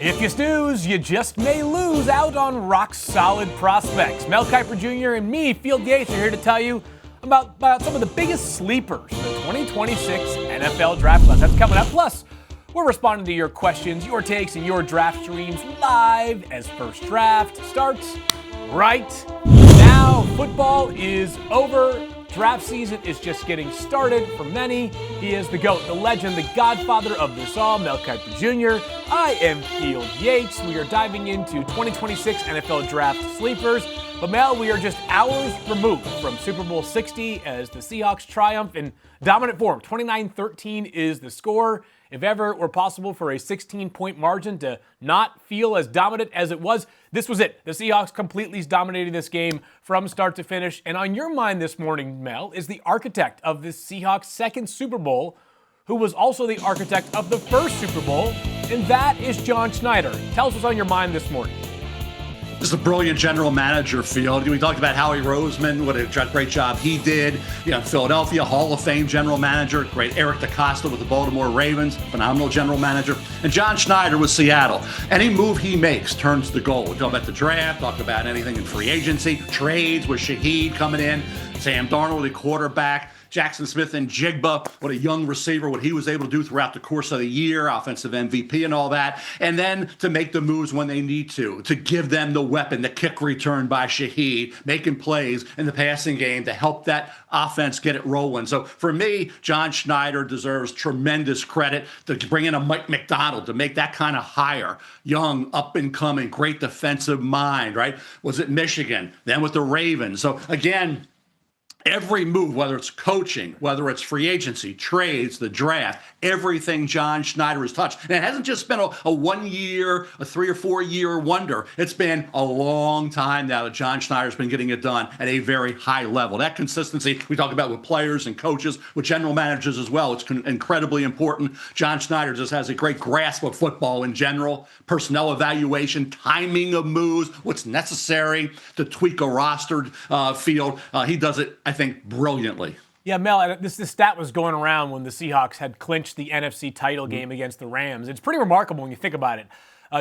If you snooze, you just may lose out on rock-solid prospects. Mel Kiper Jr. and me, Field Yates, are here to tell you about some of the biggest sleepers in the 2026 NFL Draft Class. That's coming up. Plus, we're responding to your questions, your takes, and your draft streams live as First Draft starts right now. Football is over. Draft season is just getting started for many. He is the GOAT, the legend, the godfather of this all, Mel Kiper Jr. I am Field Yates. We are diving into 2026 NFL Draft sleepers. But Mel, we are just hours removed from Super Bowl 60 as the Seahawks triumph in dominant form. 29-13 is the score. If ever it were possible for a 16-point margin to not feel as dominant as it was, this was it. The Seahawks completely dominated this game from start to finish. And on your mind this morning, Mel, is the architect of this Seahawks second Super Bowl, who was also the architect of the first Super Bowl, and that is John Schneider. Tell us what's on your mind this morning. This is a brilliant general manager, Field. We talked about Howie Roseman, what a great job he did. Philadelphia, Hall of Fame general manager. Great Eric DeCosta with the Baltimore Ravens, phenomenal general manager. And John Schneider with Seattle. Any move he makes turns to gold. We talk about the draft, talk about anything in free agency, trades with Shaheed coming in, Sam Darnold, the quarterback, Jackson Smith and Jigba, what a young receiver, what he was able to do throughout the course of the year, offensive MVP and all that. And then to make the moves when they need to give them the weapon, the kick return by Shaheed, making plays in the passing game to help that offense get it rolling. So for me, John Schneider deserves tremendous credit to bring in a Mike McDonald, to make that kind of hire. Young, up and coming, great defensive mind, right? Was it Michigan, then with the Ravens. So again, every move, whether it's coaching, whether it's free agency, trades, the draft, everything John Schneider has touched. And it hasn't just been a 1 year, a 3 or 4 year wonder. It's been a long time now that John Schneider's been getting it done at a very high level. That consistency we talk about with players and coaches, with general managers as well. It's incredibly important. John Schneider just has a great grasp of football in general, personnel evaluation, timing of moves, what's necessary to tweak a rostered field. He does it, I think, brilliantly. Yeah, Mel, this stat was going around when the Seahawks had clinched the NFC title game against the Rams. It's pretty remarkable when you think about it.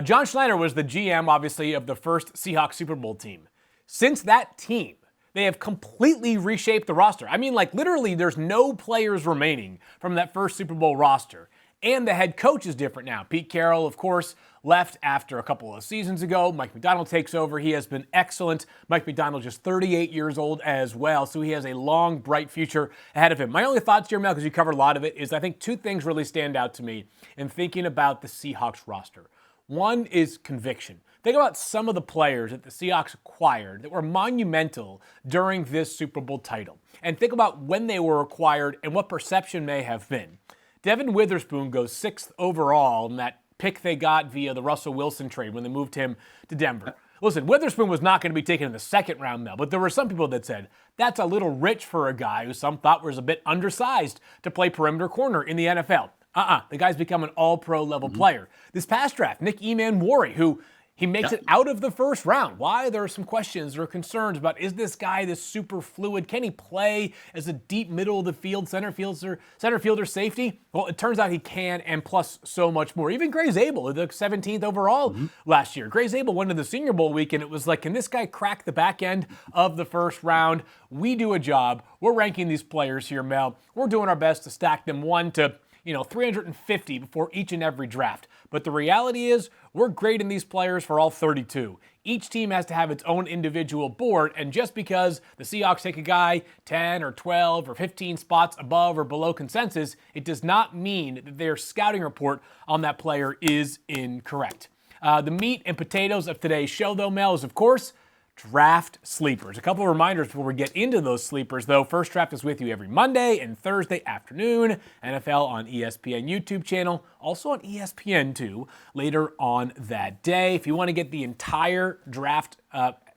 John Schneider was the GM, obviously, of the first Seahawks Super Bowl team. Since that team, they have completely reshaped the roster. I mean, like, literally, there's no players remaining from that first Super Bowl roster. And the head coach is different now. Pete Carroll, of course, left after a couple of seasons ago. Mike McDonald takes over. He has been excellent. Mike McDonald just 38 years old as well, so he has a long, bright future ahead of him. My only thoughts here, Mel, because you covered a lot of it, is I think two things really stand out to me in thinking about the Seahawks roster. One is conviction. Think about some of the players that the Seahawks acquired that were monumental during this Super Bowl title. And think about when they were acquired and what perception may have been. Devin Witherspoon goes 6th overall in that pick they got via the Russell Wilson trade when they moved him to Denver. Listen, Witherspoon was not going to be taken in the second round, Mel, but there were some people that said that's a little rich for a guy who some thought was a bit undersized to play perimeter corner in the NFL. The guy's become an all-pro level player. This past draft, Nick Emanwari, who he makes it out of the first round. Why? There are some questions or concerns about, is this guy this super fluid? Can he play as a deep middle of the field center fielder safety? Well, it turns out he can, and plus so much more. Even Gracen, the 17th overall last year. Gracen went to the Senior Bowl week, and it was like, can this guy crack the back end of the first round? We do a job. We're ranking these players here, Mel. We're doing our best to stack them 1 to 350 before each and every draft. But the reality is, we're grading these players for all 32. Each team has to have its own individual board, and just because the Seahawks take a guy 10 or 12 or 15 spots above or below consensus, it does not mean that their scouting report on that player is incorrect. The meat and potatoes of today's show, though, Mel, is, of course, draft sleepers. A couple of reminders before we get into those sleepers, though. First Draft is with you every Monday and Thursday afternoon. NFL on ESPN YouTube channel, also on ESPN2 later on that day. If you want to get the entire draft,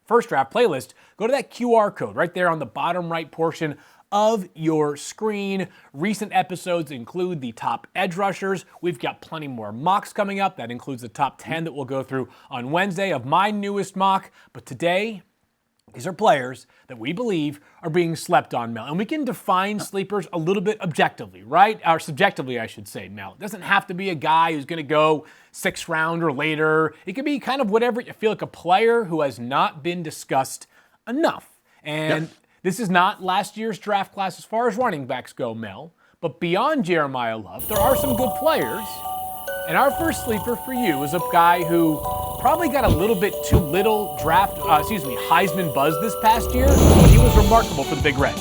First Draft playlist, go to that QR code right there on the bottom right portion of your screen. Recent episodes include the top edge rushers. We've got plenty more mocks coming up. That includes the top 10 that we'll go through on Wednesday of my newest mock. But today, These are players that we believe are being slept on, Mel. And we can define sleepers a little bit objectively, right? Or subjectively, I should say, Mel. It doesn't have to be a guy who's going to go 6th round or later. It could be kind of whatever you feel like, a player who has not been discussed enough. And this is not last year's draft class as far as running backs go, Mel. But beyond Jeremiah Love, there are some good players. And our first sleeper for you is a guy who probably got a little bit too little Heisman buzz this past year, but he was remarkable for the Big Red.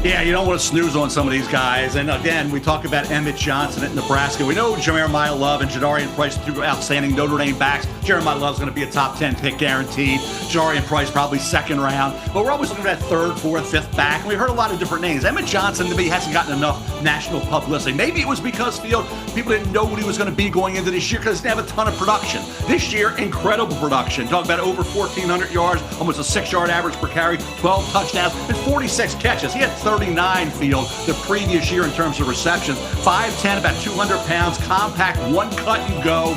Yeah, you don't want to snooze on some of these guys. And again, we talk about Emmett Johnson at Nebraska. We know Jeremiah Love and Jadarian Price, two outstanding Notre Dame backs. Jeremiah Love's going to be a top 10 pick guaranteed. Jadarian Price probably 2nd round. But we're always looking at 3rd, 4th, 5th back. And we heard a lot of different names. Emmett Johnson, to me, hasn't gotten enough national publicity. Maybe it was because, Field, people didn't know what he was going to be going into this year because he didn't have a ton of production. This year, incredible production. Talk about over 1,400 yards, almost a 6-yard average per carry, 12 touchdowns, and 46 catches. He had 39, Field, the previous year in terms of receptions. 5'10", about 200 pounds, compact, one cut and go.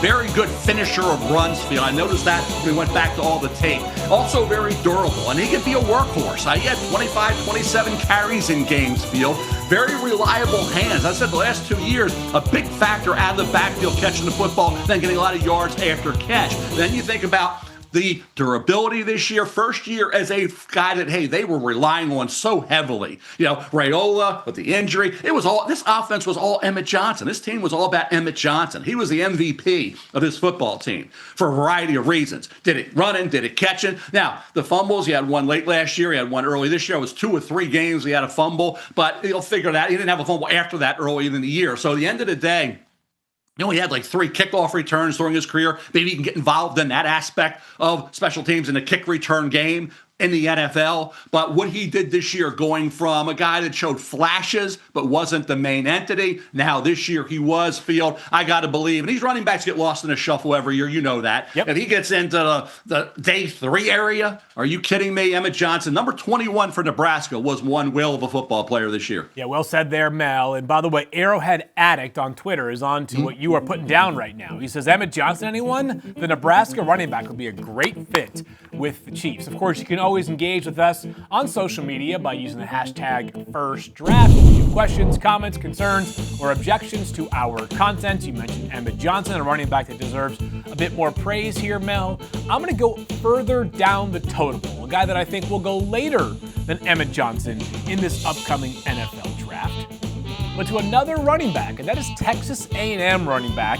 Very good finisher of runs, Field. I noticed that when we went back to all the tape. Also very durable, and he can be a workhorse. He had 25, 27 carries in games, Field. Very reliable hands. I said the last 2 years, a big factor out of the backfield catching the football, then getting a lot of yards after catch. Then you think about the durability this year, first year as a guy that, hey, they were relying on so heavily. You know, Raiola with the injury. This offense was all Emmett Johnson. This team was all about Emmett Johnson. He was the MVP of this football team for a variety of reasons. Did it running? Did it catching? Now, the fumbles, he had one late last year. He had one early this year. It was 2 or 3 games he had a fumble, but you'll figure that. He didn't have a fumble after that early in the year. So at the end of the day, he only had like 3 kickoff returns during his career. Maybe he can get involved in that aspect of special teams in the kick return game in the NFL. But what he did this year, going from a guy that showed flashes but wasn't the main entity, now this year he was, Field. I got to believe, and these running backs get lost in a shuffle every year. You know that. Yep. If he gets into the day 3 area, are you kidding me? Emmett Johnson, number 21 for Nebraska, was one whale of a football player this year. Yeah, well said there, Mel. And by the way, Arrowhead Addict on Twitter is on to what you are putting down right now. He says, Emmett Johnson, anyone? The Nebraska running back would be a great fit with the Chiefs. Of course, you can always engage with us on social media by using the hashtag FirstDraft. If you have questions, comments, concerns, or objections to our content, you mentioned Emmett Johnson, a running back that deserves a bit more praise here, Mel. I'm going to go further down the totem pole, a guy that I think will go later than Emmett Johnson in this upcoming NFL draft. But to another running back, and that is Texas A&M running back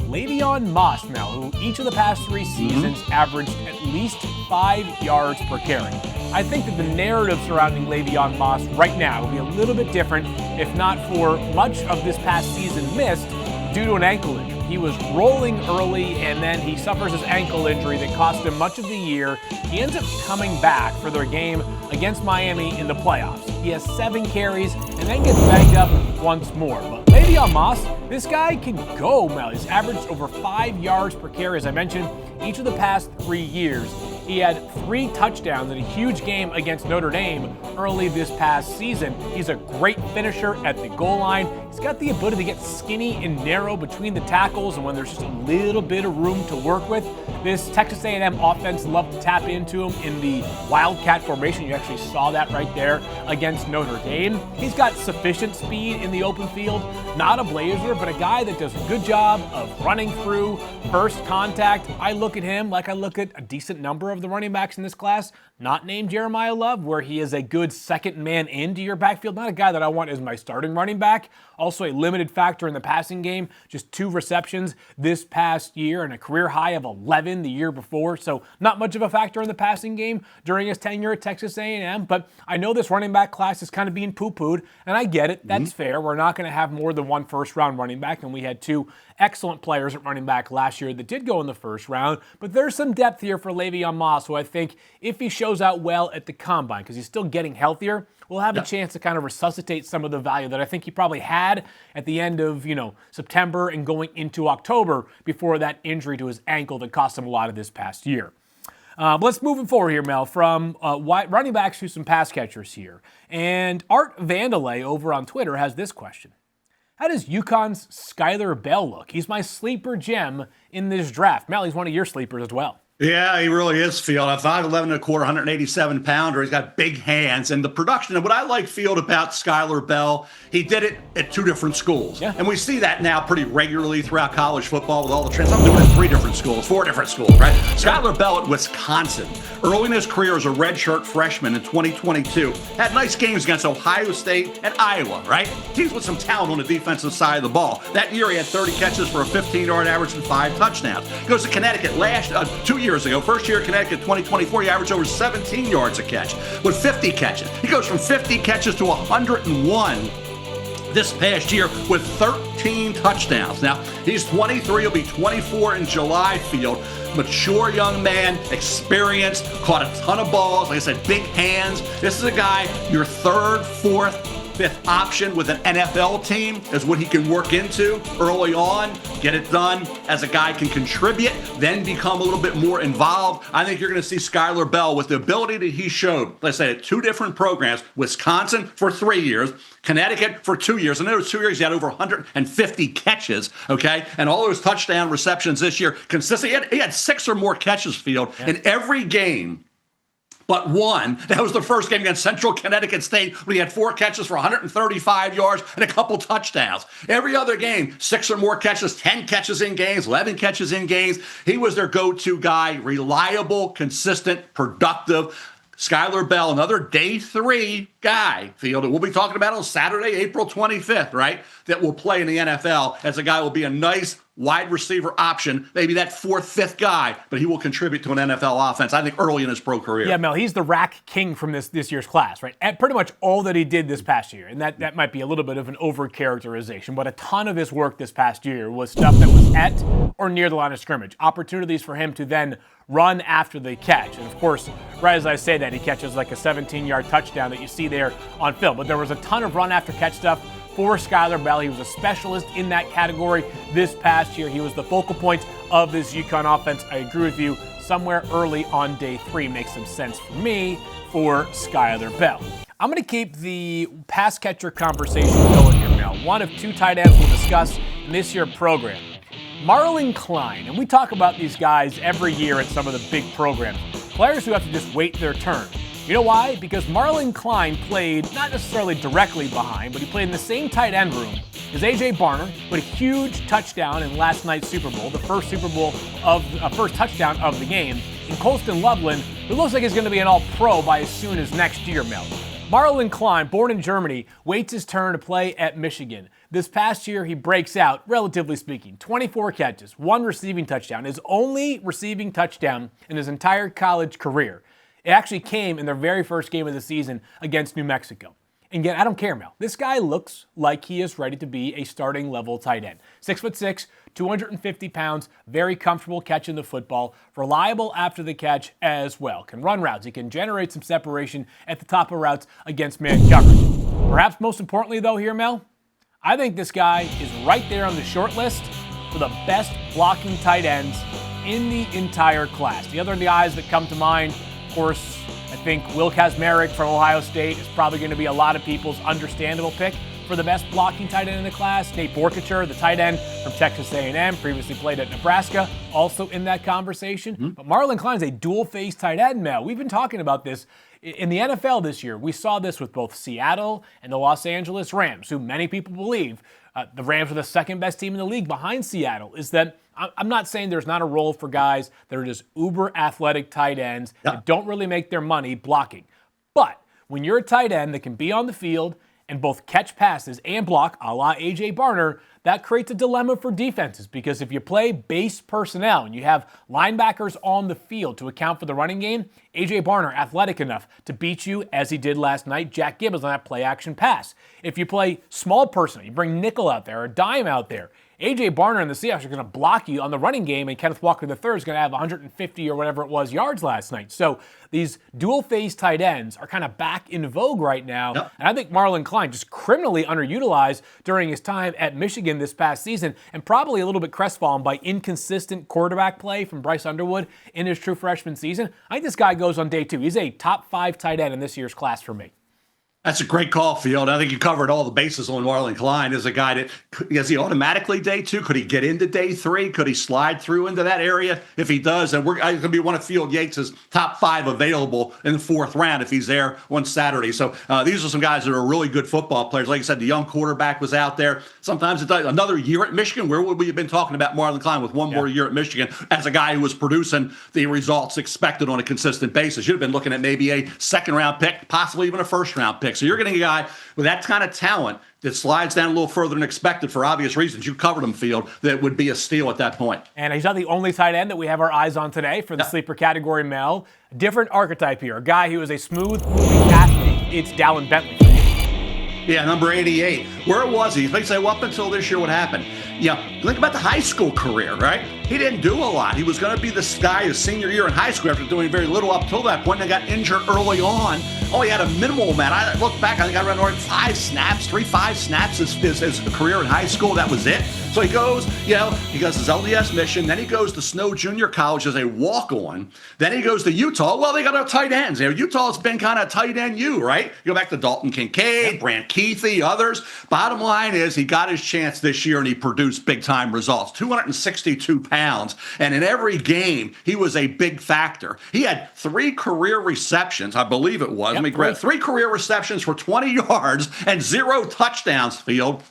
Le'Veon Moss, Mel, who each of the past 3 seasons averaged at least 5 yards per carry. I think that the narrative surrounding Le'Veon Moss right now will be a little bit different, if not for much of this past season missed due to an ankle injury. He was rolling early, and then he suffers his ankle injury that cost him much of the year. He ends up coming back for their game against Miami in the playoffs. He has 7 carries and then gets banged up once more. But Le'Veon Moss, this guy can go, Mel. He's averaged over 5 yards per carry, as I mentioned, each of the past 3 years. He had 3 touchdowns in a huge game against Notre Dame early this past season. He's a great finisher at the goal line. He's got the ability to get skinny and narrow between the tackles, and when there's just a little bit of room to work with, this Texas A&M offense loved to tap into him in the Wildcat formation. You actually saw that right there against Notre Dame. He's got sufficient speed in the open field, not a blazer, but a guy that does a good job of running through first contact. I look at him like I look at a decent number of the running backs in this class, not named Jeremiah Love, where he is a good second man into your backfield, not a guy that I want as my starting running back. Also a limited factor in the passing game, just 2 receptions this past year and a career high of 11 the year before, so not much of a factor in the passing game during his tenure at Texas A&M, but I know this running back class is kind of being poo-pooed, and I get it, that's fair. We're not going to have more than 1 first-round running back, and we had 2 excellent players at running back last year that did go in the first round, but there's some depth here for Le'Veon Moss, who I think if he shows out well at the combine, because he's still getting healthier, we'll have a chance to kind of resuscitate some of the value that I think he probably had at the end of, September and going into October before that injury to his ankle that cost him a lot of this past year. Let's move forward here, Mel, from running backs to some pass catchers here. And Art Vandelay over on Twitter has this question. How does UConn's Skyler Beau look? He's my sleeper gem in this draft. Mel, he's one of your sleepers as well. Yeah, he really is, Field. At 5'11 and a quarter, 187 pounder. He's got big hands. And the production, and what I like, Field, about Skyler Bell, he did it at 2 different schools. Yeah. And we see that now pretty regularly throughout college football with all the transfers. I'm doing it at 3 different schools, 4 different schools, right? Skyler Bell at Wisconsin, early in his career as a redshirt freshman in 2022, had nice games against Ohio State and Iowa, right? Teams with some talent on the defensive side of the ball. That year, he had 30 catches for a 15-yard average and 5 touchdowns. He goes to Connecticut 2 years ago. First year at Connecticut, 2024, he averaged over 17 yards a catch with 50 catches. He goes from 50 catches to 101 this past year with 13 touchdowns. Now, he's 23, he'll be 24 in July, Field. Mature young man, experienced, caught a ton of balls. Like I said, big hands. This is a guy, your 3rd, 4th, 5th option with an NFL team is what he can work into early on, get it done as a guy can contribute, then become a little bit more involved. I think you're going to see Skyler Bell with the ability that he showed, let's say, at 2 different programs, Wisconsin for 3 years, Connecticut for 2 years. And in those 2 years, he had over 150 catches, okay? And all those touchdown receptions this year, consistent. He had 6 or more catches, Field, in every game but one. That was the first game against Central Connecticut State when he had 4 catches for 135 yards and a couple touchdowns. Every other game, 6 or more catches, 10 catches in games, 11 catches in games. He was their go-to guy, reliable, consistent, productive. Skyler Bell, another day 3 guy, Field, that we'll be talking about on Saturday, April 25th, right, that will play in the NFL as a guy will be a nice wide receiver option, maybe that 4th, 5th guy, but he will contribute to an NFL offense, I think, early in his pro career. Yeah, Mel, he's the rack king from this year's class, right? And pretty much all that he did this past year, and that might be a little bit of an over-characterization, but a ton of his work this past year was stuff that was at or near the line of scrimmage, opportunities for him to then run after the catch. And of course, right as I say that, he catches like a 17-yard touchdown that you see there on film. But there was a ton of run after catch stuff for Skyler Bell. He was a specialist in that category this past year. He was the focal point of this UConn offense. I agree with you. Somewhere early on day 3 makes some sense for me for Skyler Bell. I'm going to keep the pass catcher conversation going here, Mel. One of 2 tight ends we'll discuss in this year's program. Marlon Klein, and we talk about these guys every year at some of the big programs. Players who have to just wait their turn. You know why? Because Marlon Klein played not necessarily directly behind, but he played in the same tight end room as A.J. Barner, with a huge touchdown in last night's Super Bowl, the first first touchdown of the game, and Colston Loveland, who looks like he's going to be an all-pro by as soon as next year, Mel. Marlon Klein, born in Germany, waits his turn to play at Michigan. This past year, he breaks out, relatively speaking, 24 catches, 1 receiving touchdown, his only receiving touchdown in his entire college career. It actually came in their very first game of the season against New Mexico. And yet, I don't care, Mel. This guy looks like he is ready to be a starting level tight end. 6'6", 250 pounds, very comfortable catching the football, reliable after the catch as well. Can run routes. He can generate some separation at the top of routes against man coverage. Perhaps most importantly, though, here, Mel, I think this guy is right there on the short list for the best blocking tight ends in the entire class. The other guys that come to mind, of course, I think Will Kazmarek from Ohio State is probably going to be a lot of people's understandable pick for the best blocking tight end in the class. Nate Borkacher, the tight end from Texas A&M, previously played at Nebraska, also in that conversation. Mm-hmm. But Marlon Klein is a dual-faced tight end, Mel. We've been talking about this. In the NFL this year, we saw this with both Seattle and the Los Angeles Rams, who many people believe the Rams are the second best team in the league behind Seattle, is that I'm not saying there's not a role for guys that are just uber athletic tight ends that don't really make their money blocking. But when you're a tight end that can be on the field and both catch passes and block, a la A.J. Barner, that creates a dilemma for defenses, because if you play base personnel and you have linebackers on the field to account for the running game, A.J. Barner athletic enough to beat you, as he did last night, Jack Gibbons on that play-action pass. If you play small personnel, you bring nickel out there or dime out there, A.J. Barner and the Seahawks are going to block you on the running game, and Kenneth Walker III is going to have 150 or whatever it was yards last night. So these dual-phase tight ends are kind of back in vogue right now. Yep. And I think Marlon Klein just criminally underutilized during his time at Michigan this past season, and probably a little bit crestfallen by inconsistent quarterback play from Bryce Underwood in his true freshman season. I think this guy goes on day 2. He's a top 5 tight end in this year's class for me. That's a great call, Field. I think you covered all the bases on Marlon Klein as a guy that, is he automatically day 2? Could he get into day 3? Could he slide through into that area? If he does, and going to be one of Field Yates' top 5 available in the 4th round if he's there on Saturday. So these are some guys that are really good football players. Like I said, the young quarterback was out there. Sometimes it's another year at Michigan. Where would we have been talking about Marlon Klein with one more year at Michigan as a guy who was producing the results expected on a consistent basis? You'd have been looking at maybe a 2nd-round pick, possibly even a 1st-round pick. So you're getting a guy with that kind of talent that slides down a little further than expected for obvious reasons. You covered him, Field, that would be a steal at that point. And he's not the only tight end that we have our eyes on today for the sleeper category, Mel. Different archetype here. A guy who is a smooth-moving athlete. It's Dallen Bentley. Yeah, number 88. Where was he? They say, well, up until this year, what happened? Think about the high school career, right? He didn't do a lot. He was going to be this guy his senior year in high school after doing very little up till that point, and got injured early on. He had a minimal amount. I look back, I think I ran around 5 snaps his career in high school. That was it. So he goes, he goes his LDS mission. Then he goes to Snow Junior College as a walk-on. Then he goes to Utah. Well, they got our tight ends. Utah's been kind of tight end right? You go back to Dalton Kincaid, Brant Keithy, others. Bottom line is he got his chance this year and he produced big-time results. 262 pounds. And in every game, he was a big factor. He had 3 career receptions, I believe it was. Let me grab 3 career receptions for 20 yards and 0 touchdowns, Field.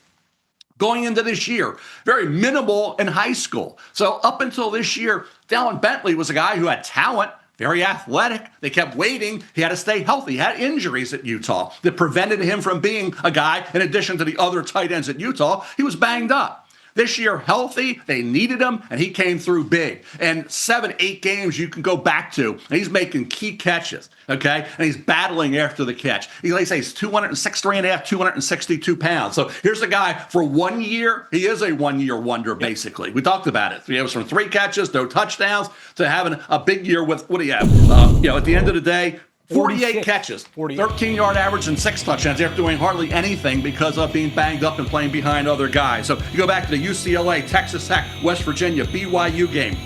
Going into this year, very minimal in high school. So up until this year, Dallen Bentley was a guy who had talent, very athletic. They kept waiting. He had to stay healthy. He had injuries at Utah that prevented him from being a guy, in addition to the other tight ends at Utah, he was banged up. This year, healthy, they needed him, and he came through big. And 7, 8 games you can go back to, and he's making key catches, okay? And he's battling after the catch. Like I say, he's 206.5, 262 pounds. So here's a guy for 1 year. He is a 1-year wonder, basically. We talked about it. He was from 3 catches, no touchdowns, to having a big year with, what do you have? At the end of the day, 48 catches, 13-yard average, and 6 touchdowns after doing hardly anything because of being banged up and playing behind other guys. So you go back to the UCLA, Texas Tech, West Virginia, BYU game,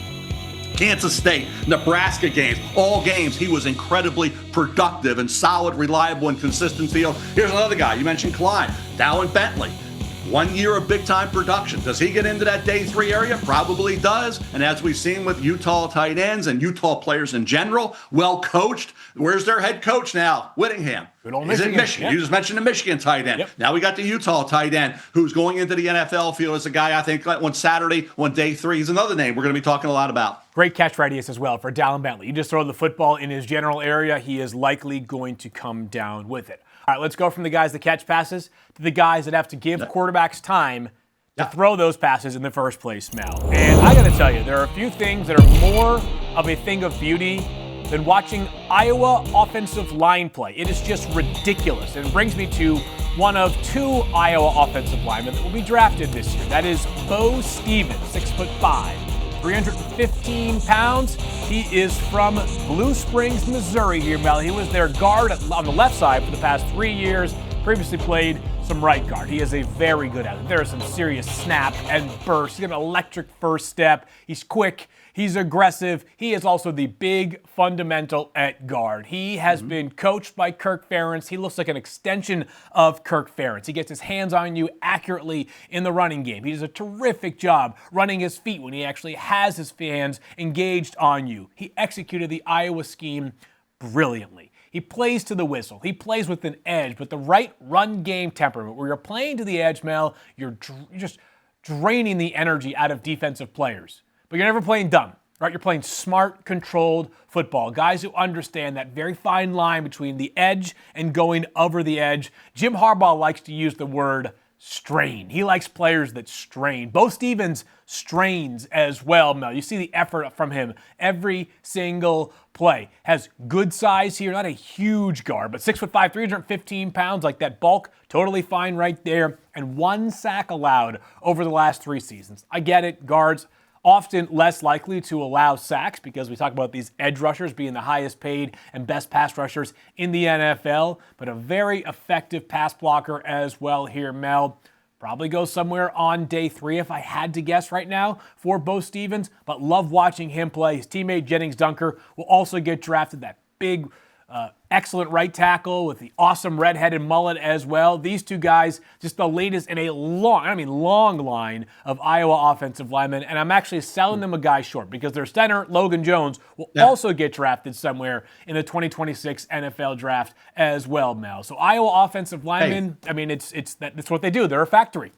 Kansas State, Nebraska games, all games he was incredibly productive and solid, reliable, and consistent field. Here's another guy. You mentioned Klein, Dallen Bentley. 1 year of big-time production. Does he get into that day 3 area? Probably does. And as we've seen with Utah tight ends and Utah players in general, well coached. Where's their head coach now? Whittingham. Is it Michigan? Yep. You just mentioned the Michigan tight end. Yep. Now we got the Utah tight end who's going into the NFL field as a guy I think on Saturday, on day 3. He's another name we're going to be talking a lot about. Great catch radius as well for Dallen Bentley. You just throw the football in his general area, he is likely going to come down with it. All right, let's go from the guys that catch passes to the guys that have to give quarterbacks time to throw those passes in the first place, Mel. And I got to tell you, there are a few things that are more of a thing of beauty than watching Iowa offensive line play. It is just ridiculous. And it brings me to one of 2 Iowa offensive linemen that will be drafted this year. That is Beau Stevens, 6'5", 315 pounds. He is from Blue Springs, Missouri here, Mel. He was their guard on the left side for the past 3 years, previously played some right guard. He is a very good athlete. There is some serious snap and burst. He's got an electric first step. He's quick. He's aggressive. He is also the big fundamental at guard. He has been coached by Kirk Ferentz. He looks like an extension of Kirk Ferentz. He gets his hands on you accurately in the running game. He does a terrific job running his feet when he actually has his hands engaged on you. He executed the Iowa scheme brilliantly. He plays to the whistle. He plays with an edge, but the right run game temperament. Where you're playing to the edge, Mel, you're just draining the energy out of defensive players. But you're never playing dumb, right? You're playing smart, controlled football. Guys who understand that very fine line between the edge and going over the edge. Jim Harbaugh likes to use the word strain. He likes players that strain. Beau Stevens strains as well, Mel. You see the effort from him every single play. Has good size here, not a huge guard, but 6'5", 315 pounds, like that bulk, totally fine right there. And 1 sack allowed over the last 3 seasons. I get it, guards often less likely to allow sacks because we talk about these edge rushers being the highest paid and best pass rushers in the NFL, but a very effective pass blocker as well here, Mel. Probably go somewhere on day 3 if I had to guess right now for Beau Stevens, but love watching him play. His teammate Jennings Dunker will also get drafted, that big excellent right tackle with the awesome red-headed mullet as well. These two guys, just the latest in a long line of Iowa offensive linemen. And I'm actually selling them a guy short because their center, Logan Jones, will also get drafted somewhere in the 2026 NFL draft as well, Mel. So Iowa offensive linemen, that's what they do. They're a factory.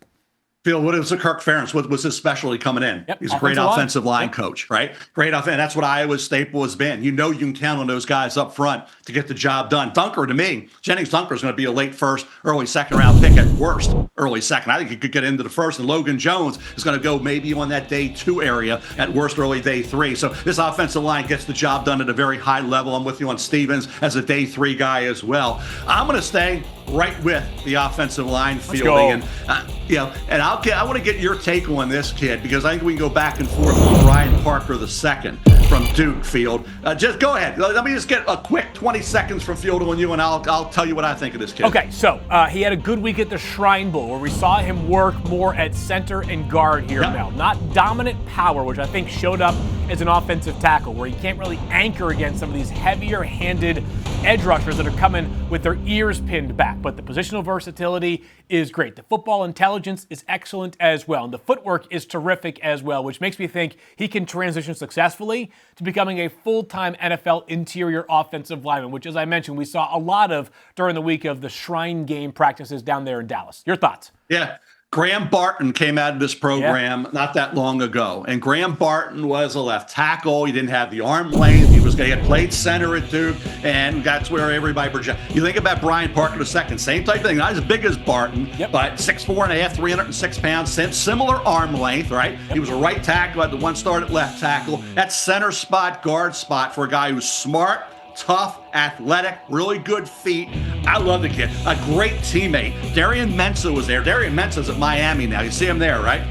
Phil, what was Kirk Ferentz? What was his specialty coming in? Yep. He's a great offensive line coach, right? Great offense. That's what Iowa's staple has been. You can count on those guys up front to get the job done. Dunker, to me, Jennings Dunker is going to be a late first, early second round pick at worst, early second. I think he could get into the first. And Logan Jones is going to go maybe on that day 2 area at worst, early day 3. So this offensive line gets the job done at a very high level. I'm with you on Stevens as a day 3 guy as well. I'm going to stay right with the offensive line fielding. And I want to get your take on this, kid, because I think we can go back and forth with Brian Parker II from Duke Field. Just go ahead. Let me just get a quick 20 seconds from Field on you, and I'll tell you what I think of this kid. Okay, so he had a good week at the Shrine Bowl where we saw him work more at center and guard here, Mel. Not dominant power, which I think showed up as an offensive tackle, where he can't really anchor against some of these heavier-handed edge rushers that are coming with their ears pinned back. But the positional versatility is great. The football intelligence is excellent as well. And the footwork is terrific as well, which makes me think he can transition successfully to becoming a full-time NFL interior offensive lineman, which, as I mentioned, we saw a lot of during the week of the Shrine game practices down there in Dallas. Your thoughts? Yeah. Graham Barton came out of this program not that long ago, and Graham Barton was a left tackle. He didn't have the arm length. He had played center at Duke, and that's where everybody projected. You think about Brian Parker II, same type of thing. Not as big as Barton, but 6'4.5", 306 pounds, similar arm length, right? He was a right tackle, had the one start at left tackle. That center spot, guard spot for a guy who's smart, tough, athletic, really good feet. I love the kid. A great teammate. Darian Mensah was there. Darian Mensah's at Miami now. You see him there, right?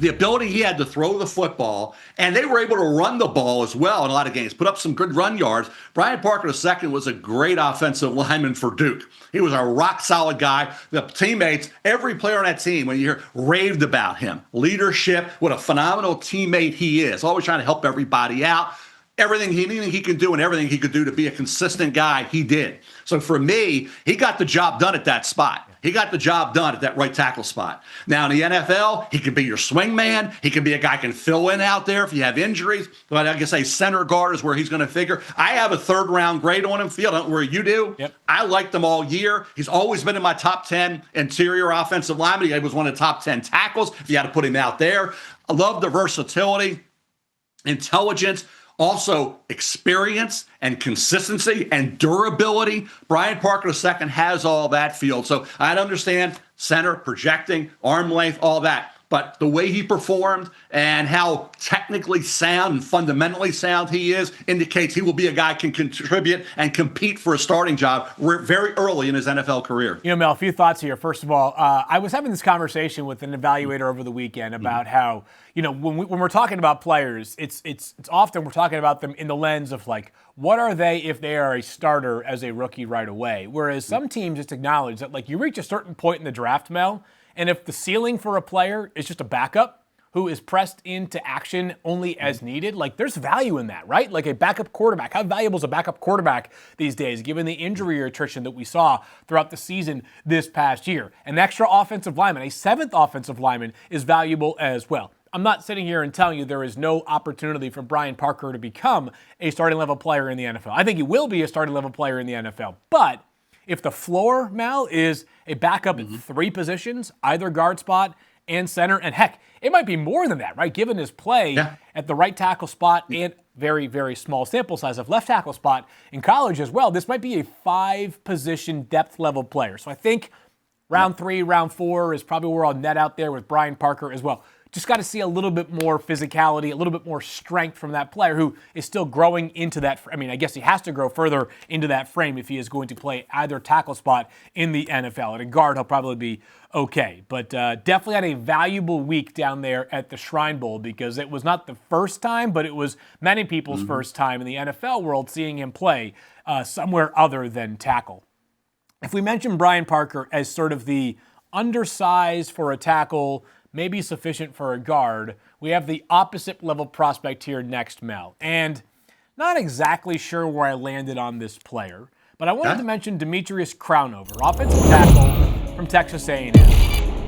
The ability he had to throw the football, and they were able to run the ball as well in a lot of games, put up some good run yards. Brian Parker II was a great offensive lineman for Duke. He was a rock-solid guy. The teammates, every player on that team, when you hear, raved about him. Leadership, what a phenomenal teammate he is. Always trying to help everybody out. Anything he can do and everything he could do to be a consistent guy, he did. So for me, he got the job done at that spot. He got the job done at that right tackle spot. Now in the NFL, he can be your swing man. He can be a guy who can fill in out there if you have injuries. But I guess a center guard is where he's going to figure. I have a 3rd round grade on him, Field. I don't know where you do. I liked him all year. He's always been in my top 10 interior offensive linemen. He was one of the top 10 tackles if you had to put him out there. I love the versatility, intelligence, also experience and consistency and durability. Brian Parker II has all that, Field. So I'd understand center, projecting, arm length, all that. But the way he performed and how technically sound and fundamentally sound he is indicates he will be a guy who can contribute and compete for a starting job very early in his NFL career. Mel, a few thoughts here. First of all, I was having this conversation with an evaluator over the weekend about how, when we're talking about players, it's often we're talking about them in the lens of like, what are they if they are a starter as a rookie right away? Whereas some teams just acknowledge that, like, you reach a certain point in the draft, Mel, and if the ceiling for a player is just a backup who is pressed into action only as needed, like, there's value in that, right? Like a backup quarterback. How valuable is a backup quarterback these days, given the injury or attrition that we saw throughout the season this past year? An extra offensive lineman, a 7th offensive lineman, is valuable as well. I'm not sitting here and telling you there is no opportunity for Brian Parker to become a starting level player in the NFL. I think he will be a starting level player in the NFL. But if the floor, Mal, is a backup at 3 positions, either guard spot and center, and heck, it might be more than that, right? Given his play at the right tackle spot and very, very small sample size of left tackle spot in college as well, this might be a 5-position depth level player. So I think round 3, round 4 is probably where I'll net out there with Brian Parker as well. Just got to see a little bit more physicality, a little bit more strength from that player who is still growing into that. I mean, I guess he has to grow further into that frame if he is going to play either tackle spot in the NFL. At a guard, he'll probably be okay. But definitely had a valuable week down there at the Shrine Bowl because it was not the first time, but it was many people's first time in the NFL world seeing him play somewhere other than tackle. If we mention Brian Parker as sort of the undersized for a tackle, maybe sufficient for a guard, we have the opposite level prospect here next, Mel. And Not exactly sure where I landed on this player, but I wanted to mention Demetrious Crownover, offensive tackle from Texas A&M,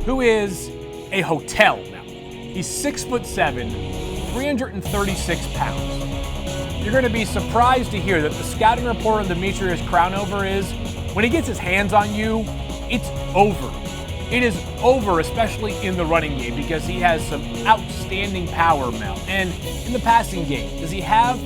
who is a hotel now. He's 6'7", 336 pounds. You're going to be surprised to hear that the scouting report on Demetrious Crownover is, when he gets his hands on you, it's over. It is over, especially in the running game, because he has some outstanding power, Mel. And in the passing game, does he have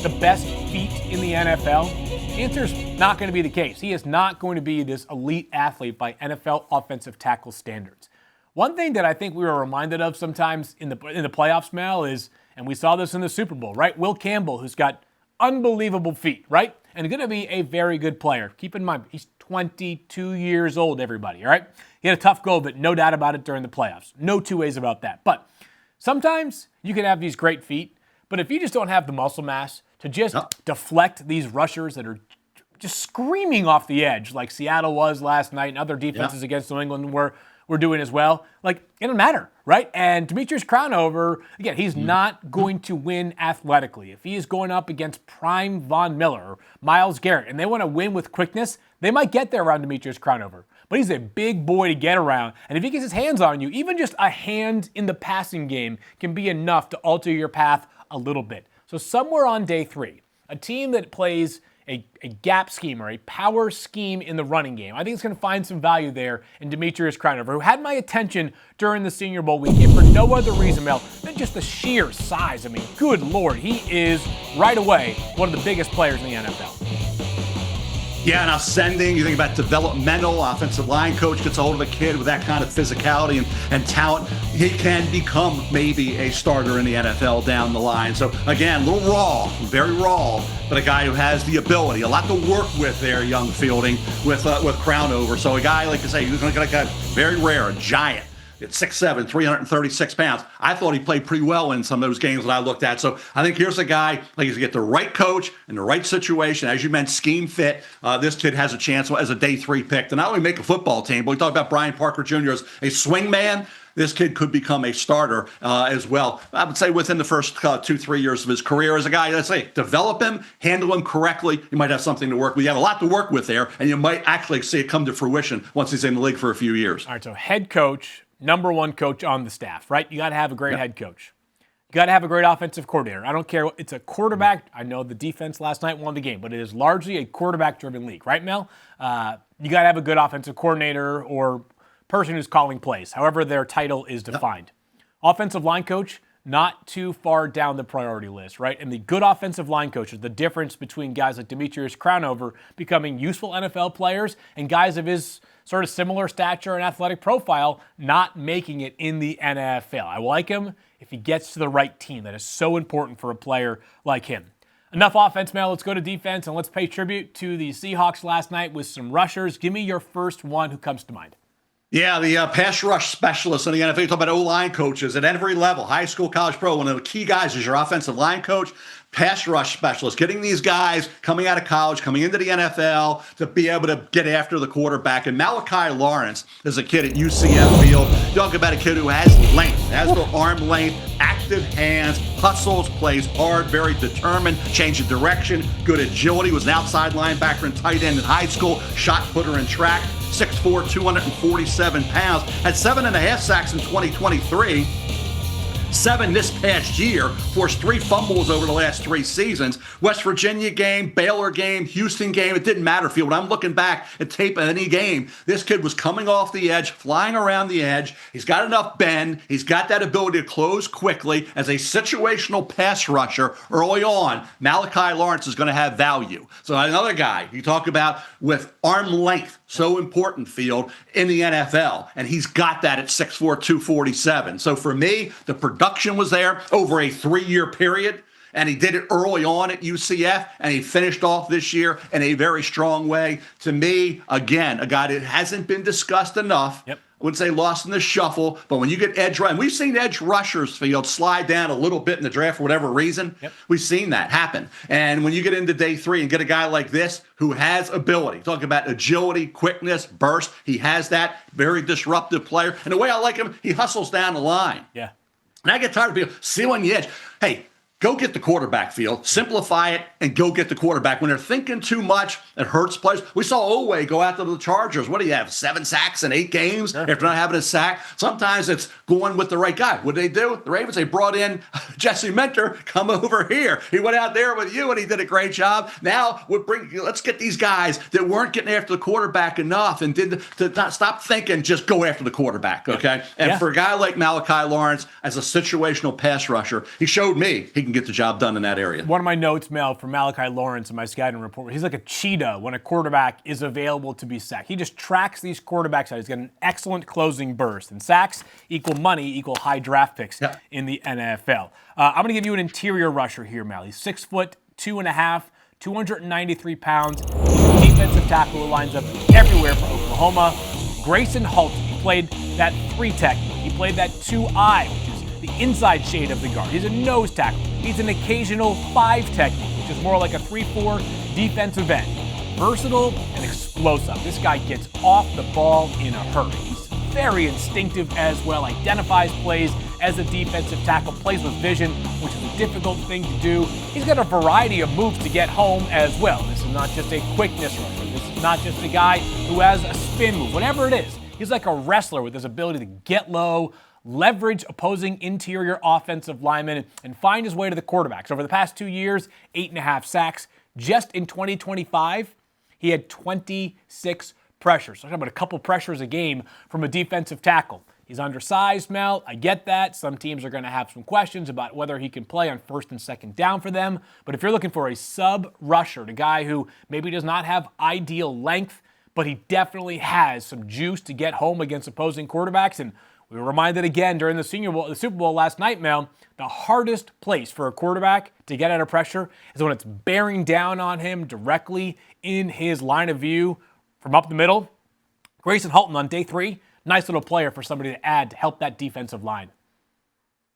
the best feet in the NFL? The answer is not going to be the case. He is not going to be this elite athlete by NFL offensive tackle standards. One thing that I think we were reminded of sometimes in the playoffs, Mel, is, and we saw this in the Super Bowl, right? Will Campbell, who's got unbelievable feet, right? And going to be a very good player. Keep in mind, he's 22 years old, everybody, all right? He had a tough go, but no doubt about it during the playoffs. No two ways about that. But sometimes you can have these great feet, but if you just don't have the muscle mass to just deflect these rushers that are just screaming off the edge, like Seattle was last night and other defenses against New England were doing as well, like, it doesn't matter, right? And Demetrious Crownover, again, he's not going to win athletically. If he is going up against prime Von Miller or Myles Garrett and they want to win with quickness, they might get there around Demetrious Crownover. But he's a big boy to get around, and if he gets his hands on you, even just a hand in the passing game can be enough to alter your path a little bit. So somewhere on day 3, a team that plays a gap scheme or a power scheme in the running game, I think it's going to find some value there in Demetrious Crownover, who had my attention during the Senior Bowl weekend for no other reason, Mel, than just the sheer size. I mean, good Lord, he is right away one of the biggest players in the NFL. Yeah, now sending, you think about developmental, offensive line coach gets a hold of a kid with that kind of physicality and talent, he can become maybe a starter in the NFL down the line. So again, a little raw, very raw, but a guy who has the ability, a lot to work with there, young Fielding, with Crownover. So a guy, like I say, who's like a very rare, a giant. It's 6'7", 336 pounds. I thought he played pretty well in some of those games that I looked at. So I think here's a guy, like, he's get the right coach in the right situation. As you mentioned, scheme fit. This kid has a chance as a day 3 pick to not only make a football team, but we talk about Brian Parker Jr. as a swing man. This kid could become a starter as well. I would say within the first 2-3 years of his career as a guy, let's say, develop him, handle him correctly. You might have something to work with. You have a lot to work with there, and you might actually see it come to fruition once he's in the league for a few years. All right, so head coach, number one coach on the staff, right? You got to have a great head coach. You got to have a great offensive coordinator. I don't care. It's a quarterback. I know the defense last night won the game, but it is largely a quarterback-driven league, right, Mel? You got to have a good offensive coordinator or person who's calling plays, however their title is defined. Offensive line coach, not too far down the priority list, right? And the good offensive line coaches, the difference between guys like Demetrious Crownover becoming useful NFL players and guys of his sort of similar stature and athletic profile not making it in the NFL. I like him if he gets to the right team. That is so important for a player like him. Enough offense, Mel. Let's go to defense, and let's pay tribute to the Seahawks last night with some rushers. Give me your first one who comes to mind. Yeah, the pass rush specialists in the NFL. You talk about O-line coaches at every level, high school, college, pro. One of the key guys is your offensive line coach, pass rush specialist, getting these guys coming out of college, coming into the NFL to be able to get after the quarterback. And Malachi Lawrence is a kid at UCF Field. You talk about a kid who has length, has the arm length, active hands, hustles, plays hard, very determined, change of direction, good agility, was an outside linebacker and tight end in high school, shot putter in track. 6'4", 247 pounds, had 7.5 sacks in 2023. 7 this past year, forced 3 fumbles over the last 3 seasons. West Virginia game, Baylor game, Houston game, it didn't matter, Field. When I'm looking back at tape of any game, this kid was coming off the edge, flying around the edge. He's got enough bend. He's got that ability to close quickly. As a situational pass rusher early on, Malachi Lawrence is going to have value. So another guy you talk about with arm length, so important, Field, in the NFL. And he's got that at 6'4", 247. So for me, the production was there over a 3-year period. And he did it early on at UCF, and he finished off this year in a very strong way. To me, again, a guy that hasn't been discussed enough. Yep. I wouldn't say lost in the shuffle, but when you get edge rush, and we've seen edge rushers, Field, slide down a little bit in the draft for whatever reason. Yep. We've seen that happen. And when you get into day 3 and get a guy like this who has ability, talking about agility, quickness, burst, he has that, very disruptive player. And the way I like him, he hustles down the line. Yeah. And I get tired of people sealing the edge. Hey, Go get the quarterback, field. Simplify it and go get the quarterback. When they're thinking too much, it hurts players. We saw Oweh go after the Chargers. What do you have, 7 sacks in 8 games after not having a sack? Sometimes it's going with the right guy. What did they do? The Ravens, they brought in Jesse Minter. Come over here. He went out there with you, and he did a great job. Now, let's get these guys that weren't getting after the quarterback enough and to not stop thinking, just go after the quarterback, okay? And for a guy like Malachi Lawrence, as a situational pass rusher, he showed me he can get the job done in that area. One of my notes, Mel, from Malachi Lawrence in my scouting report, he's like a cheetah when a quarterback is available to be sacked. He just tracks these quarterbacks out. He's got an excellent closing burst. And sacks equal money, equal high draft picks in the NFL. I'm going to give you an interior rusher here, Mel. He's 6'2.5", 293 pounds. Defensive tackle who lines up everywhere for Oklahoma. Gracen Halton. He played that 3 technique. He played that 2-eye, which is the inside shade of the guard. He's a nose tackle. He's an occasional 5 technique, which is more like a 3-4 defensive end. Versatile and explosive. This guy gets off the ball in a hurry. He's very instinctive as well, identifies plays as a defensive tackle, plays with vision, which is a difficult thing to do. He's got a variety of moves to get home as well. This is not just a quickness rusher. This is not just a guy who has a spin move. Whatever it is, he's like a wrestler with his ability to get low, leverage opposing interior offensive linemen, and find his way to the quarterbacks. Over the past 2 years, 8.5 sacks. Just in 2025, he had 26 pressures. So I'm talking about a couple pressures a game from a defensive tackle. He's undersized, Mel. I get that. Some teams are going to have some questions about whether he can play on 1st and 2nd down for them. But if you're looking for a sub-rusher, a guy who maybe does not have ideal length, but he definitely has some juice to get home against opposing quarterbacks, and we were reminded again during the Super Bowl last night, Mel, the hardest place for a quarterback to get out of pressure is when it's bearing down on him directly in his line of view from up the middle. Gracen Halton on day 3, nice little player for somebody to add to help that defensive line.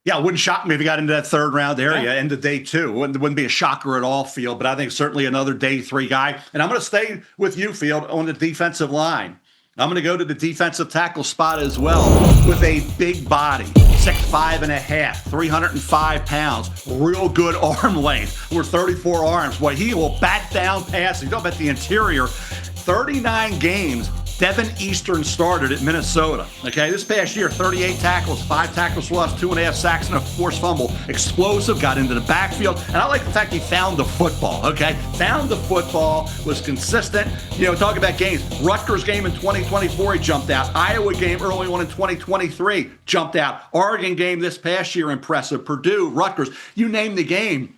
Yeah, it wouldn't shock me if he got into that 3rd round area, into day 2. Wouldn't be a shocker at all, Field, but I think certainly another day 3 guy. And I'm going to stay with you, Field, on the defensive line. I'm going to go to the defensive tackle spot as well with a big body, 6'5.5", 305 pounds, real good arm length. We're 34 arms. Boy, he will bat down passes. You talk about the interior. 39 games. Deven Eastern started at Minnesota. Okay, this past year, 38 tackles, 5 tackles for loss, 2.5 sacks, and a forced fumble. Explosive, got into the backfield, and I like the fact he found the football. Okay, found the football, was consistent. You know, talking about games, Rutgers game in 2024, he jumped out. Iowa game early on in 2023, jumped out. Oregon game this past year, impressive. Purdue, Rutgers, you name the game.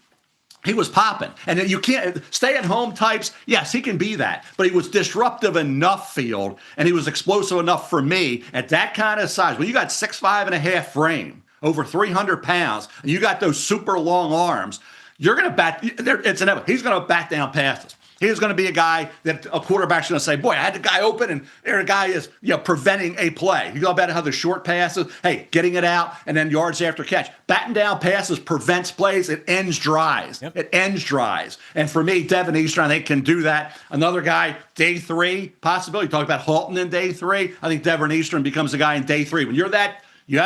He was popping. And you can't, stay-at-home types, yes, he can be that. But he was disruptive enough, Field, and he was explosive enough for me at that kind of size. When you got 6'5.5" frame, over 300 pounds, and you got those super long arms, you're going to bat, it's inevitable. He's going to bat down passes. He's going to be a guy that a quarterback's going to say, boy, I had the guy open, and there a guy is, preventing a play. You go about how the short passes, hey, getting it out, and then yards after catch. Batting down passes prevents plays. It ends drives. Yep. It ends drives. And for me, Deven Eastern, I think, can do that. Another guy, day 3, possibility. You talk about Halton in day 3. I think Deven Eastern becomes a guy in day 3. When you have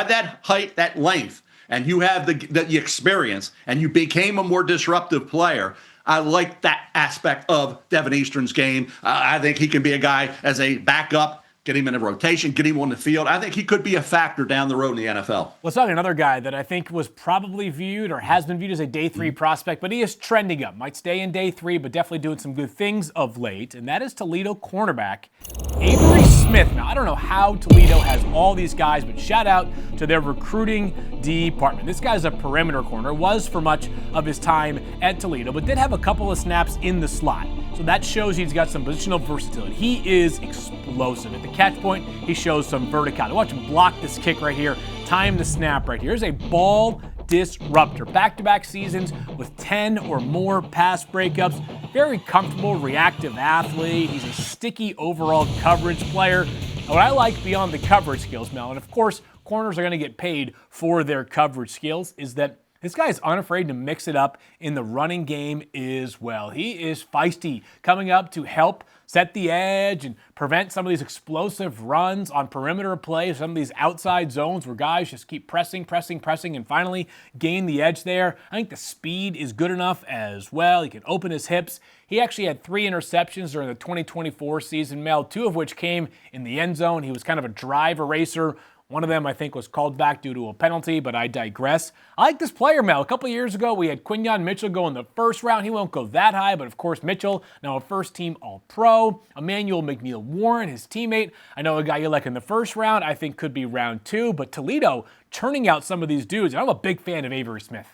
that height, that length, and you have the experience, and you became a more disruptive player, I like that aspect of Deven Eastern's game. I think he can be a guy as a backup, get him in a rotation, get him on the field. I think he could be a factor down the road in the NFL. Let's talk another guy that I think was probably viewed or has been viewed as a day 3 prospect, but he is trending up. Might stay in day 3, but definitely doing some good things of late, and that is Toledo cornerback Avery Smith. Now, I don't know how Toledo has all these guys, but shout out to their recruiting department. This guy's a perimeter corner, was for much of his time at Toledo, but did have a couple of snaps in the slot. So that shows he's got some positional versatility. He is explosive. At the catch point, he shows some verticality. Watch him block this kick right here, time the snap right here. Here's a ball disruptor. Back-to-back seasons with 10 or more pass breakups. Very comfortable, reactive athlete. He's a sticky overall coverage player. And what I like beyond the coverage skills, Mel, and of course, corners are going to get paid for their coverage skills, is that This guy is unafraid to mix it up in the running game as well. He is feisty, coming up to help set the edge and prevent some of these explosive runs on perimeter plays, some of these outside zones where guys just keep pressing, and finally gain the edge there. I think the speed is good enough as well. He can open his hips. He actually had 3 interceptions during the 2024 season, Mel, 2 of which came in the end zone. He was kind of a drive eraser. One of them, I think, was called back due to a penalty, but I digress. I like this player, Mel. A couple of years ago, we had Quinyon Mitchell go in the first round. He won't go that high, but of course, Mitchell, now a first-team All-Pro. Emmanuel McNeil-Warren, his teammate. I know a guy you like in the first round, I think could be round 2, but Toledo churning out some of these dudes. I'm a big fan of Avery Smith.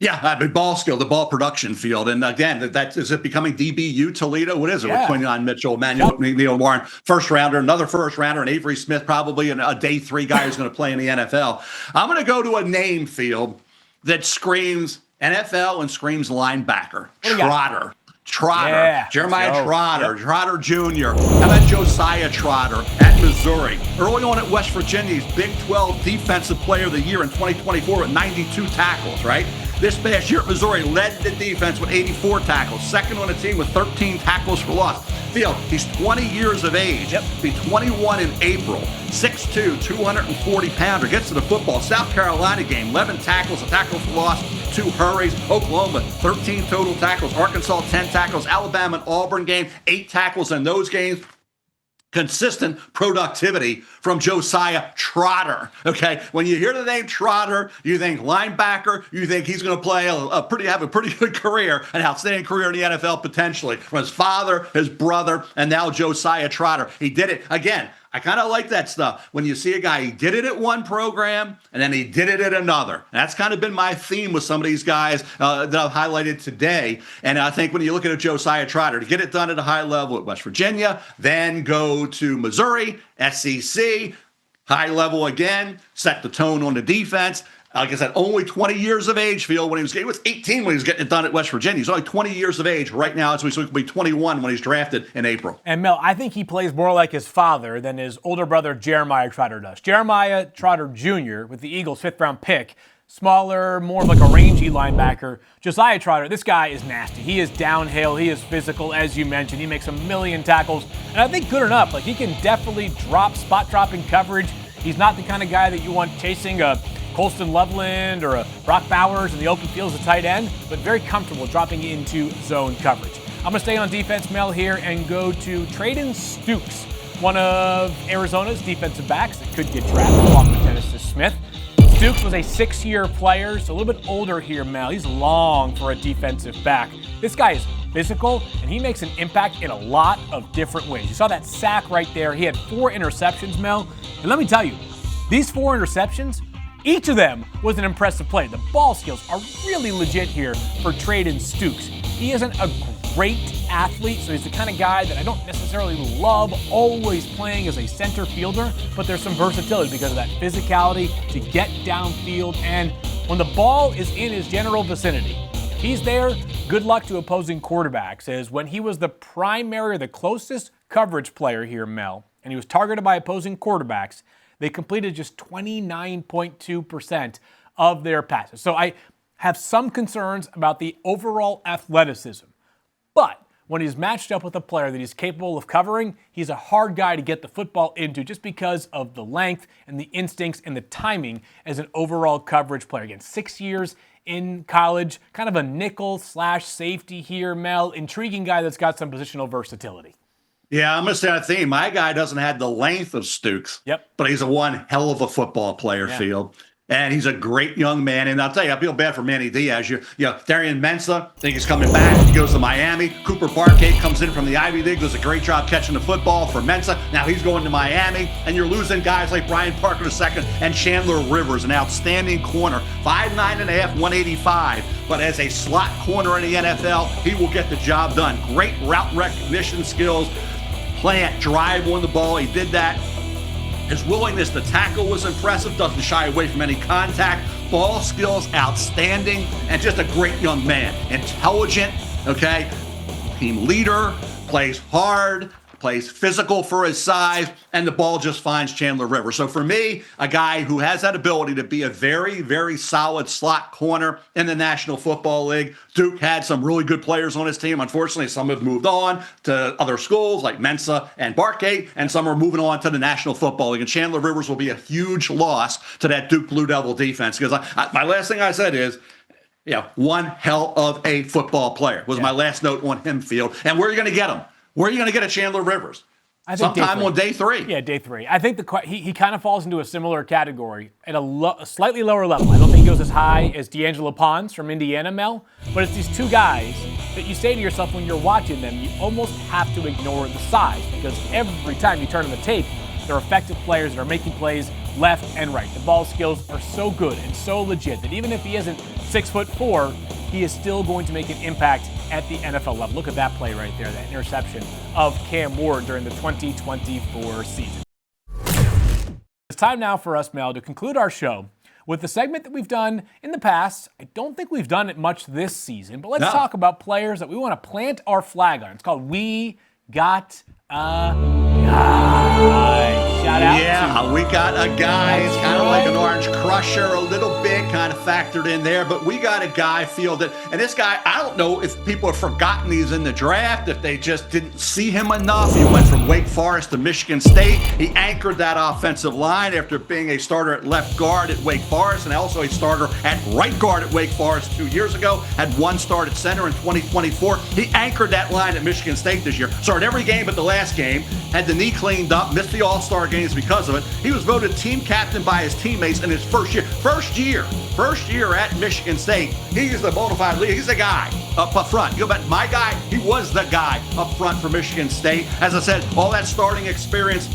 Yeah, I mean, ball skill, the ball production field. And again, that is it becoming DBU Toledo? What is it with Quinyon Mitchell, Emmanuel McNeil-Warren, first rounder, another first rounder, and Avery Smith, probably a day 3 guy who's going to play in the NFL. I'm going to go to a name field that screams NFL and screams linebacker. Trotter. Yeah, Jeremiah Trotter, yep. Trotter Jr. How about Josiah Trotter at Missouri? Early on at West Virginia, he's Big 12 Defensive Player of the Year in 2024 with 92 tackles, right? This past year at Missouri, led the defense with 84 tackles, second on the team with 13 tackles for loss. Field, he's 20 years of age. Yep. Be 21 in April. 6'2", 240-pounder. Gets to the football. South Carolina game, 11 tackles, a tackle for loss, 2 hurries. Oklahoma, 13 total tackles. Arkansas, 10 tackles. Alabama and Auburn game, 8 tackles in those games. Consistent productivity from Josiah Trotter. Okay, when you hear the name Trotter, you think linebacker. You think he's going to play have a pretty good career, an outstanding career in the NFL potentially. From his father, his brother, and now Josiah Trotter. He did it again. I kind of like that stuff. When you see a guy, he did it at one program, and then he did it at another. And that's kind of been my theme with some of these guys that I've highlighted today. And I think when you look at a Josiah Trotter, to get it done at a high level at West Virginia, then go to Missouri, SEC, high level again, set the tone on the defense. Like I said, only 20 years of age, Field, when he was 18 when he was getting it done at West Virginia. He's only 20 years of age right now, so he'll be 21 when he's drafted in April. And Mel, I think he plays more like his father than his older brother Jeremiah Trotter does. Jeremiah Trotter Jr. with the Eagles' 5th-round pick, smaller, more of like a rangy linebacker. Josiah Trotter, this guy is nasty. He is downhill. He is physical, as you mentioned. He makes a million tackles, and I think good enough. Like, he can definitely spot drop in coverage. He's not the kind of guy that you want chasing a Colston Loveland or a Brock Bowers in the open field as a tight end, but very comfortable dropping into zone coverage. I'm going to stay on defense, Mel, here and go to Treydan Stukes, one of Arizona's defensive backs that could get drafted along with Dennis Smith. Stukes was a 6-year player, so a little bit older here, Mel. He's long for a defensive back. This guy is physical, and he makes an impact in a lot of different ways. You saw that sack right there. He had 4 interceptions, Mel. And let me tell you, these 4 interceptions, each of them was an impressive play. The ball skills are really legit here for Treydan Stukes. He isn't a great athlete, so he's the kind of guy that I don't necessarily love always playing as a center fielder, but there's some versatility because of that physicality to get downfield, and when the ball is in his general vicinity, he's there. Good luck to opposing quarterbacks, as when he was the primary or the closest coverage player here, Mel, and he was targeted by opposing quarterbacks, they completed just 29.2% of their passes. So I have some concerns about the overall athleticism. But when he's matched up with a player that he's capable of covering, he's a hard guy to get the football into just because of the length and the instincts and the timing as an overall coverage player. Again, 6 years in college, kind of a nickel/safety here, Mel. Intriguing guy that's got some positional versatility. Yeah, I'm going to say a theme. My guy doesn't have the length of Stukes, but he's one hell of a football player, Field. And he's a great young man. And I'll tell you, I feel bad for Manny Diaz. Darian Mensah, I think he's coming back. He goes to Miami. Cooper Parquet comes in from the Ivy League, does a great job catching the football for Mensah. Now he's going to Miami. And you're losing guys like Brian Parker II and Chandler Rivers, an outstanding corner. 5'9.5", 185. But as a slot corner in the NFL, he will get the job done. Great route recognition skills. Plant, drive on the ball. He did that. His willingness to tackle was impressive. Doesn't shy away from any contact. Ball skills, outstanding. And just a great young man. Intelligent, okay? Team leader, plays hard, plays physical for his size, and the ball just finds Chandler Rivers. So for me, a guy who has that ability to be a very, very solid slot corner in the National Football League. Duke had some really good players on his team. Unfortunately, some have moved on to other schools like Mensa and Barkgate, and some are moving on to the National Football League. And Chandler Rivers will be a huge loss to that Duke Blue Devil defense. Because my last thing I said is, one hell of a football player was my last note on him, Field. And where are you going to get him? Where are you going to get a Chandler Rivers? I think sometime on day 3. Yeah, day 3. I think he kind of falls into a similar category at a slightly lower level. I don't think he goes as high as D'Angelo Pons from Indiana, Mel, but it's these two guys that you say to yourself when you're watching them, you almost have to ignore the size, because every time you turn on the tape, they're effective players that are making plays left and right. The ball skills are so good and so legit that even if he isn't 6'4", he is still going to make an impact at the NFL level. Look at that play right there, that interception of Cam Ward during the 2024 season. It's time now for us, Mel, to conclude our show with the segment that we've done in the past. I don't think we've done it much this season, but let's talk about players that we want to plant our flag on. It's called We Got a Guy. Shout out. Yeah, we got a guy. It's kind of like an orange crusher, a little bit kind of factored in there, but we got a guy fielded. And this guy, I don't know if people have forgotten he's in the draft, if they just didn't see him enough. He went from Wake Forest to Michigan State. He anchored that offensive line after being a starter at left guard at Wake Forest and also a starter at right guard at Wake Forest 2 years ago. Had one start at center in 2024. He anchored that line at Michigan State this year. Started every game but the last game. Had the knee cleaned up, missed the All-Star games because of it. He was voted team captain by his teammates in his first year at Michigan State. He's the bona fide leader. He's the guy up front. You go back, my guy, he was the guy up front for Michigan State. As I said, all that starting experience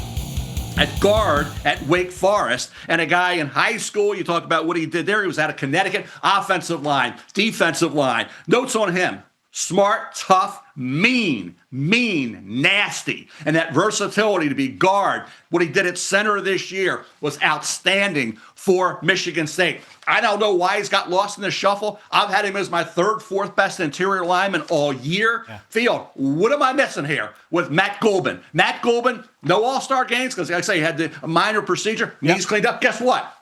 at guard at Wake Forest, and a guy in high school, you talk about what he did there. He was out of Connecticut, offensive line, defensive line. Notes on him: smart, tough, mean, nasty. And that versatility to be guard, what he did at center this year was outstanding for Michigan State. I don't know why he's got lost in the shuffle. I've had him as my third, fourth best interior lineman all year. Yeah. Field, what am I missing here with Matt Gulbin? Matt Gulbin, no all-star games because, like I say, he had the minor procedure. Knees cleaned up. Guess what?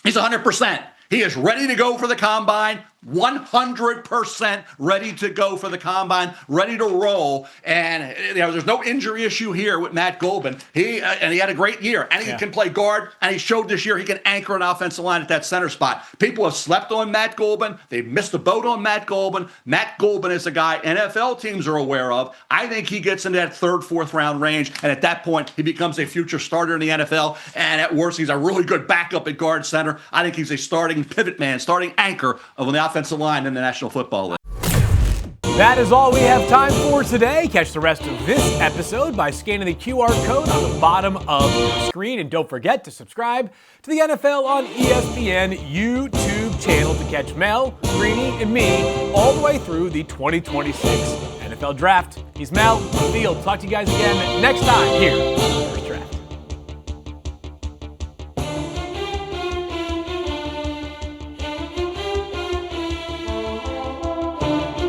He's 100%. He is ready to go for the combine, 100% ready to go for the combine, ready to roll. And there's no injury issue here with Matt Gulbin. He had a great year, and he can play guard, and he showed this year he can anchor an offensive line at that center spot. People have slept on Matt Gulbin. They've missed the boat on Matt Gulbin. Matt Gulbin is a guy NFL teams are aware of. I think he gets into that third, fourth round range, and at that point, he becomes a future starter in the NFL. And at worst, he's a really good backup at guard center. I think he's a starting pivot man, starting anchor of the offensive line in the National Football League. That is all we have time for today. Catch the rest of this episode by scanning the QR code on the bottom of your screen. And don't forget to subscribe to the NFL on ESPN YouTube channel to catch Mel, Greeny, and me all the way through the 2026 NFL Draft. He's Mel, Field. Talk to you guys again next time here on First Draft.